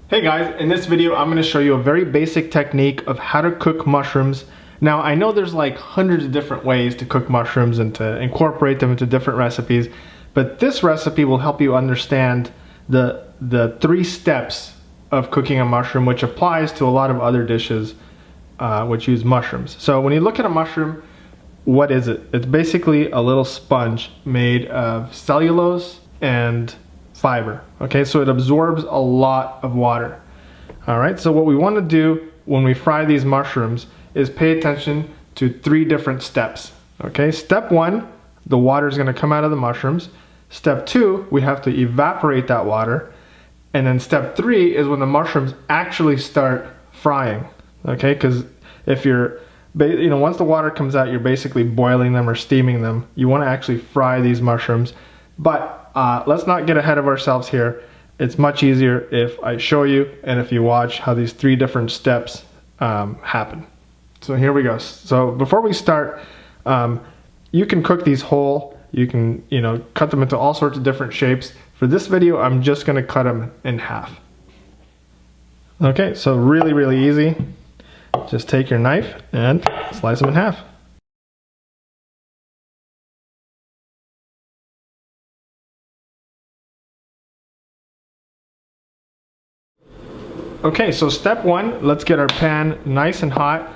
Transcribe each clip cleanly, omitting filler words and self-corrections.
Hey guys, in this video I'm going to show you a very basic technique of how to cook mushrooms. Now I know there's like hundreds of different ways to cook mushrooms and to incorporate them into different recipes, but this recipe will help you understand the 3 steps of cooking a mushroom, which applies to a lot of other dishes which use mushrooms. So when you look at a mushroom, what is it? It's basically a little sponge made of cellulose and fiber. Okay, so it absorbs a lot of water. All right, so what we want to do when we fry these mushrooms is pay attention to 3 different steps. Okay, step 1, the water is going to come out of the mushrooms. Step 2, we have to evaporate that water. And then step 3 is when the mushrooms actually start frying. Okay, because if you're once the water comes out, you're basically boiling them or steaming them. You want to actually fry these mushrooms. But let's not get ahead of ourselves here. It's much easier if I show you and if you watch how these 3 different steps happen. So here we go. So before we start, you can cook these whole. You can cut them into all sorts of different shapes. For this video, I'm just going to cut them in half. Okay, so really easy. Just take your knife and slice them in half. Okay, so step 1, let's get our pan nice and hot.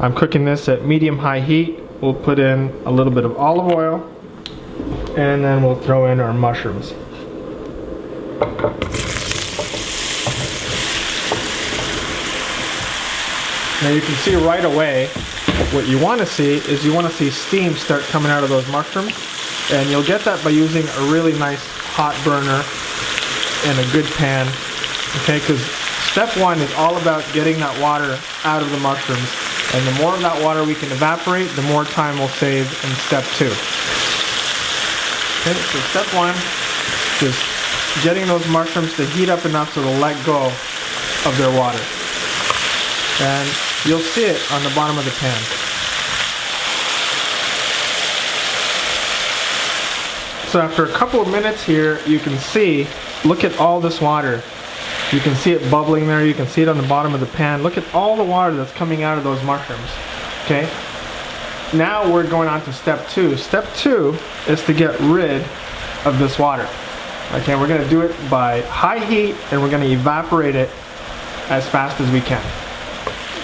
I'm cooking this at medium-high heat. We'll put in a little bit of olive oil, and then we'll throw in our mushrooms. Now you can see right away, what you want to see is you want to see steam start coming out of those mushrooms, and you'll get that by using a really nice hot burner and a good pan. Okay, because step 1 is all about getting that water out of the mushrooms, and the more of that water we can evaporate, the more time we'll save in step 2. Okay, so step 1, just getting those mushrooms to heat up enough so they'll let go of their water. And you'll see it on the bottom of the pan. So after a couple of minutes here, you can see, look at all this water. You can see it bubbling there, you can see it on the bottom of the pan. Look at all the water that's coming out of those mushrooms. Okay? Now we're going on to step 2. Step 2 is to get rid of this water. Okay, we're going to do it by high heat, and we're going to evaporate it as fast as we can.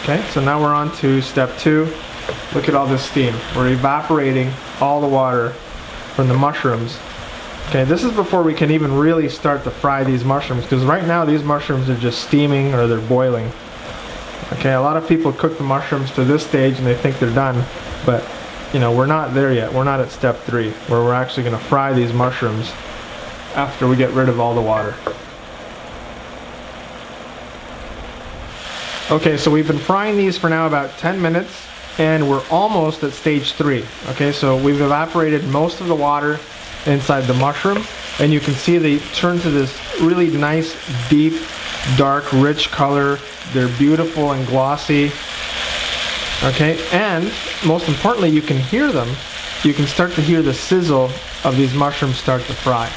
Okay, so now we're on to step 2. Look at all this steam. We're evaporating all the water from the mushrooms. Okay, this is before we can even really start to fry these mushrooms, because right now these mushrooms are just steaming or they're boiling. Okay, a lot of people cook the mushrooms to this stage and they think they're done, but we're not there yet. We're not at step 3, where we're actually going to fry these mushrooms after we get rid of all the water. Okay, so we've been frying these for now about 10 minutes, and we're almost at stage 3. Okay, so we've evaporated most of the water inside the mushroom, and you can see they turn to this really nice, deep, dark, rich color. They're beautiful and glossy. Okay, and most importantly, you can hear them. You can start to hear the sizzle of these mushrooms start to fry.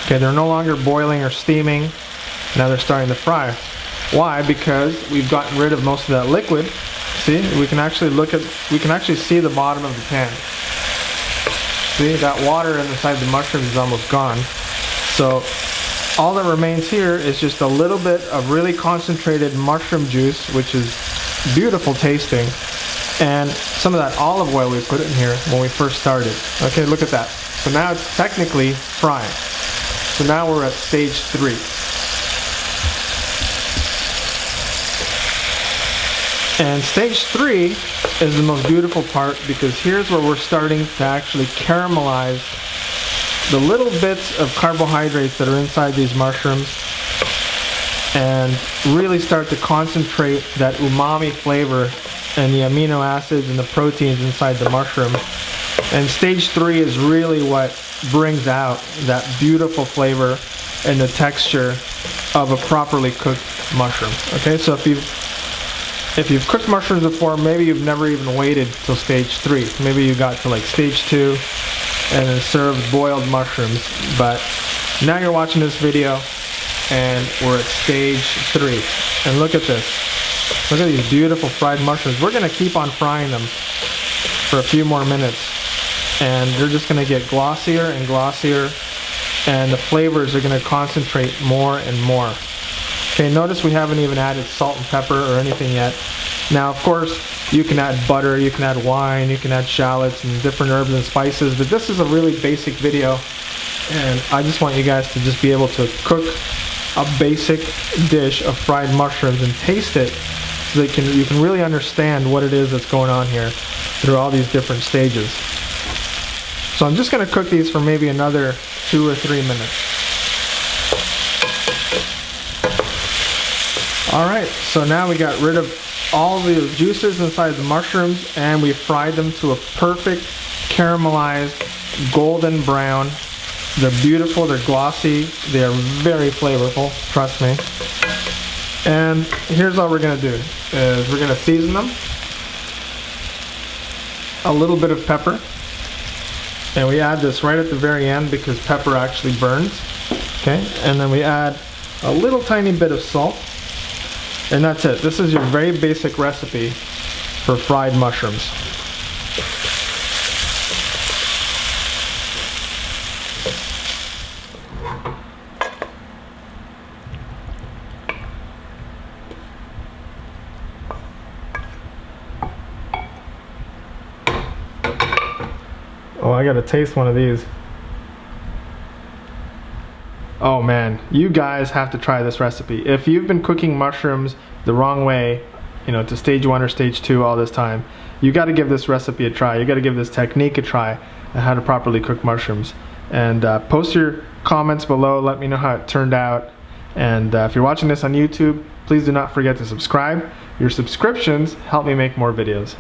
Okay, they're no longer boiling or steaming. Now they're starting to fry. Why? Because we've gotten rid of most of that liquid. See, we can actually see the bottom of the pan. See, that water inside the mushrooms is almost gone. So all that remains here is just a little bit of really concentrated mushroom juice, which is beautiful tasting, and some of that olive oil we put in here when we first started. Okay, look at that. So now it's technically frying. So now we're at stage 3. And stage 3 is the most beautiful part, because here's where we're starting to actually caramelize the little bits of carbohydrates that are inside these mushrooms and really start to concentrate that umami flavor and the amino acids and the proteins inside the mushroom. And stage 3 is really what brings out that beautiful flavor and the texture of a properly cooked mushroom. Okay, so if you've cooked mushrooms before, maybe you've never even waited till stage 3. Maybe you got to like stage 2 and then served boiled mushrooms. But now you're watching this video, and we're at stage 3. And look at this. Look at these beautiful fried mushrooms. We're gonna keep on frying them for a few more minutes, and they're just gonna get glossier and glossier, and the flavors are gonna concentrate more and more. Okay, notice we haven't even added salt and pepper or anything yet. Now, of course, you can add butter, you can add wine, you can add shallots and different herbs and spices, but this is a really basic video, and I just want you guys to just be able to cook a basic dish of fried mushrooms and taste it so that you can really understand what it is that's going on here through all these different stages. So I'm just going to cook these for maybe another 2 or 3 minutes. Alright, so now we got rid of all the juices inside the mushrooms, and we fried them to a perfect caramelized golden brown. They're beautiful, they're glossy, they're very flavorful, trust me. And here's what we're gonna do, is we're gonna season them. A little bit of pepper. And we add this right at the very end because pepper actually burns. Okay, and then we add a little tiny bit of salt. And that's it. This is your very basic recipe for fried mushrooms. Oh, I gotta taste one of these. Oh man, you guys have to try this recipe. If you've been cooking mushrooms the wrong way, you know, to stage 1 or stage 2 all this time, you gotta give this recipe a try. You gotta give this technique a try on how to properly cook mushrooms. And post your comments below, let me know how it turned out. And if you're watching this on YouTube, please do not forget to subscribe. Your subscriptions help me make more videos.